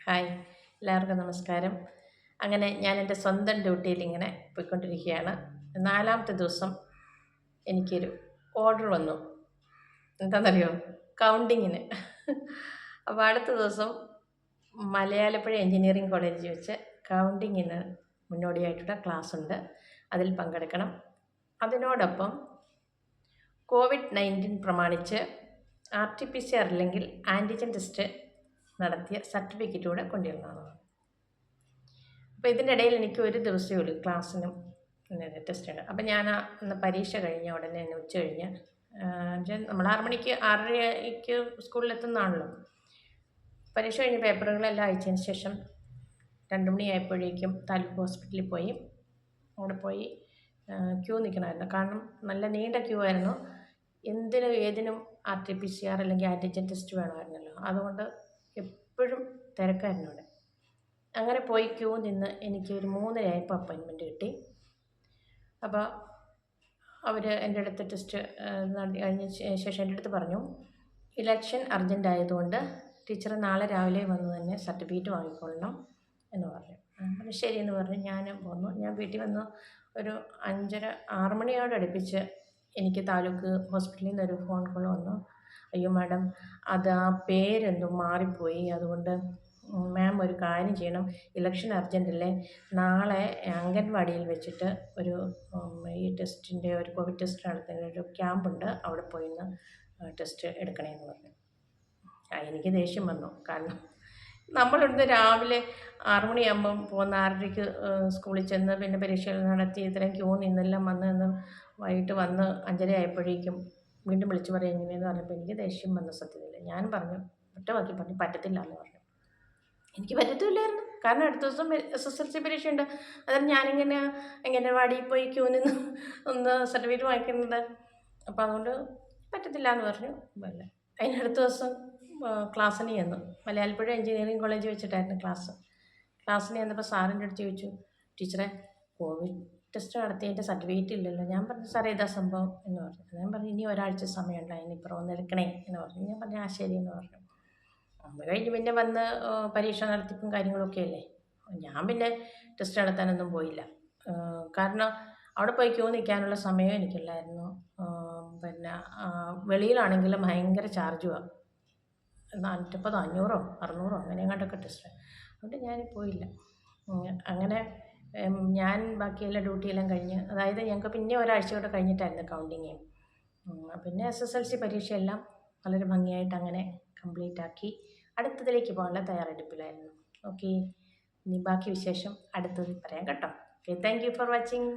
Hi, എല്ലാവർക്കും നമസ്കാരം. അങ്ങനെ ഞാൻ എൻ്റെ സ്വന്തം ഡ്യൂട്ടിയിൽ ഇങ്ങനെ പോയിക്കൊണ്ടിരിക്കുകയാണ്. നാലാമത്തെ ദിവസം എനിക്കൊരു ഓർഡർ വന്നു. എന്താണെന്നറിയോ? കൗണ്ടിങ്ങിന്. അപ്പോൾ അടുത്ത ദിവസം മലയാലപ്പുഴ എഞ്ചിനീയറിംഗ് കോളേജിൽ വെച്ച് കൗണ്ടിങ്ങിന് മുന്നോടിയായിട്ടുള്ള ക്ലാസ് ഉണ്ട്. അതിൽ പങ്കെടുക്കണം. അതിനോടൊപ്പം COVID-19 പ്രമാണിച്ച് RT-PCR അല്ലെങ്കിൽ ആൻറ്റിജൻ ടെസ്റ്റ് നടത്തിയ സർട്ടിഫിക്കറ്റ് കൂടെ കൊണ്ടുവരുന്നതാണ്. അപ്പോൾ ഇതിൻ്റെ ഇടയിൽ എനിക്ക് ഒരു ദിവസമേ ഉള്ളൂ ക്ലാസ്സിനും ടെസ്റ്റിന്. അപ്പം ഞാൻ അന്ന് പരീക്ഷ കഴിഞ്ഞ ഉടനെ തന്നെ ഉച്ച കഴിഞ്ഞ് നമ്മൾ 6 മണിക്ക് 6:30ക്ക് സ്കൂളിലെത്തുന്നതാണല്ലോ. പരീക്ഷ കഴിഞ്ഞ് പേപ്പറുകളെല്ലാം അയച്ചതിന് ശേഷം 2 മണിയായപ്പോഴേക്കും താലൂക്ക് ഹോസ്പിറ്റലിൽ പോയി. അവിടെ പോയി ക്യൂ നിൽക്കണമായിരുന്നു. കാരണം നല്ല നീണ്ട ക്യൂ ആയിരുന്നു. ഏതിനും RT-PCR അല്ലെങ്കിൽ ആൻറ്റിജൻ ടെസ്റ്റ് വേണമായിരുന്നല്ലോ. അതുകൊണ്ട് എപ്പോഴും തിരക്കായിരുന്നു അവിടെ. അങ്ങനെ പോയി ക്യൂ നിന്ന് എനിക്ക് ഒരു 3:30 അപ്പോയിൻമെൻറ്റ് കിട്ടി. അപ്പോൾ അവർ എൻ്റെ അടുത്ത് ടെസ്റ്റ് കഴിഞ്ഞ ശേഷം എൻ്റെ അടുത്ത് പറഞ്ഞു, ഇലക്ഷൻ അർജൻ്റ് ആയതുകൊണ്ട് ടീച്ചർ നാളെ രാവിലെ വന്ന് തന്നെ സർട്ടിഫിക്കറ്റ് വാങ്ങിക്കൊള്ളണം എന്ന് പറഞ്ഞു. അപ്പോൾ ശരി എന്ന് പറഞ്ഞ് ഞാൻ പോന്നു. ഞാൻ വീട്ടിൽ വന്നു ഒരു 5:30 6 മണിയോട് അടുപ്പിച്ച് എനിക്ക് താലൂക്ക് ഹോസ്പിറ്റലിൽ നിന്നൊരു ഫോൺ കോൾ വന്നു. അയ്യോ മാഡം, അത് ആ പേരെന്തോ മാറിപ്പോയി, അതുകൊണ്ട് മാം ഒരു കാര്യം ചെയ്യണം, ഇലക്ഷൻ അർജൻ്റല്ലേ, നാളെ അംഗൻവാടിയിൽ വെച്ചിട്ട് ഒരു ഈ ടെസ്റ്റിൻ്റെ ഒരു കോവിഡ് ടെസ്റ്റ് നടത്തുന്ന ഒരു ക്യാമ്പുണ്ട്, അവിടെ പോയി ടെസ്റ്റ് എടുക്കണേന്ന് പറഞ്ഞു. എനിക്ക് ദേഷ്യം വന്നു. കാരണം നമ്മളിവിടുന്ന് രാവിലെ 6 മണിയാകുമ്പം പോകുന്ന 6:30ക്ക് സ്കൂളിൽ ചെന്ന് പിന്നെ പരീക്ഷകൾ നടത്തി ഇത്രയും ക്യൂ നിന്നെല്ലാം വന്ന് വൈകിട്ട് വന്ന് 5:30 ആയപ്പോഴേക്കും വീണ്ടും വിളിച്ച് പറയും എങ്ങനെയെന്ന് പറഞ്ഞപ്പോൾ എനിക്ക് ദേഷ്യം വന്ന സത്യത്തിൽ ഞാൻ പറഞ്ഞു, ഒറ്റ വാക്കി പറഞ്ഞു, പറ്റത്തില്ല എന്ന് പറഞ്ഞു. എനിക്ക് പറ്റത്തില്ലായിരുന്നു. കാരണം അടുത്ത ദിവസം SSLC പരീക്ഷയുണ്ട്. അതായത് ഞാനിങ്ങനെ വാടിയിൽ പോയി ക്യൂ നിന്ന് ഒന്ന് സർട്ടിഫിക്കറ്റ് വാങ്ങിക്കുന്നത്. അപ്പോൾ അതുകൊണ്ട് പറ്റത്തില്ല എന്ന് പറഞ്ഞു. അതിനടുത്ത ദിവസം ക്ലാസ്സിന് ചെന്നു. മലയാലപ്പുഴ എഞ്ചിനീയറിംഗ് കോളേജ് വെച്ചിട്ടായിരുന്നു ക്ലാസ്സിന് ചെന്നപ്പോൾ സാറിൻ്റെ അടുത്ത് ചോദിച്ചു, ടീച്ചറെ കോവിഡ് ടെസ്റ്റ് നടത്തിയതിൻ്റെ സർട്ടിഫിക്കറ്റ് ഇല്ലല്ലോ. ഞാൻ പറഞ്ഞു, സാറേ ഇതാ സംഭവം എന്ന് പറഞ്ഞു. ഞാൻ പറഞ്ഞു, ഇനി ഒരാഴ്ച സമയമുണ്ട്, അതിനിപ്പുറം ഒന്ന് എടുക്കണേ എന്ന് പറഞ്ഞു. ഞാൻ പറഞ്ഞു, ആ ശരി എന്ന് പറഞ്ഞു. അത് കഴിഞ്ഞ് പിന്നെ വന്ന് പരീക്ഷ നടത്തിപ്പും കാര്യങ്ങളൊക്കെ അല്ലേ. ഞാൻ പിന്നെ ടെസ്റ്റ് നടത്താനൊന്നും പോയില്ല. കാരണം അവിടെ പോയി ക്യൂ നിൽക്കാനുള്ള സമയം എനിക്കില്ലായിരുന്നു. പിന്നെ വെളിയിലാണെങ്കിലും ഭയങ്കര ചാർജുമാണ്. 450 500 600 അങ്ങനെ എങ്ങാണ്ടൊക്കെ ടെസ്റ്റ്. അതുകൊണ്ട് ഞാൻ പോയില്ല. അങ്ങനെ ഞാൻ ബാക്കിയെല്ലാം ഡ്യൂട്ടിയെല്ലാം കഴിഞ്ഞ്, അതായത് ഞങ്ങൾക്ക് പിന്നെ ഒരാഴ്ച കൂടെ കഴിഞ്ഞിട്ടായിരുന്നു കൗണ്ടിങ്. പിന്നെ SSLC പരീക്ഷയെല്ലാം വളരെ ഭംഗിയായിട്ട് അങ്ങനെ കംപ്ലീറ്റ് ആക്കി അടുത്തതിലേക്ക് പോകാനുള്ള തയ്യാറെടുപ്പിലായിരുന്നു. ഓക്കെ, ഇനി ബാക്കി വിശേഷം അടുത്തതിൽ പറയാം കേട്ടോ. Okay, thank you for watching.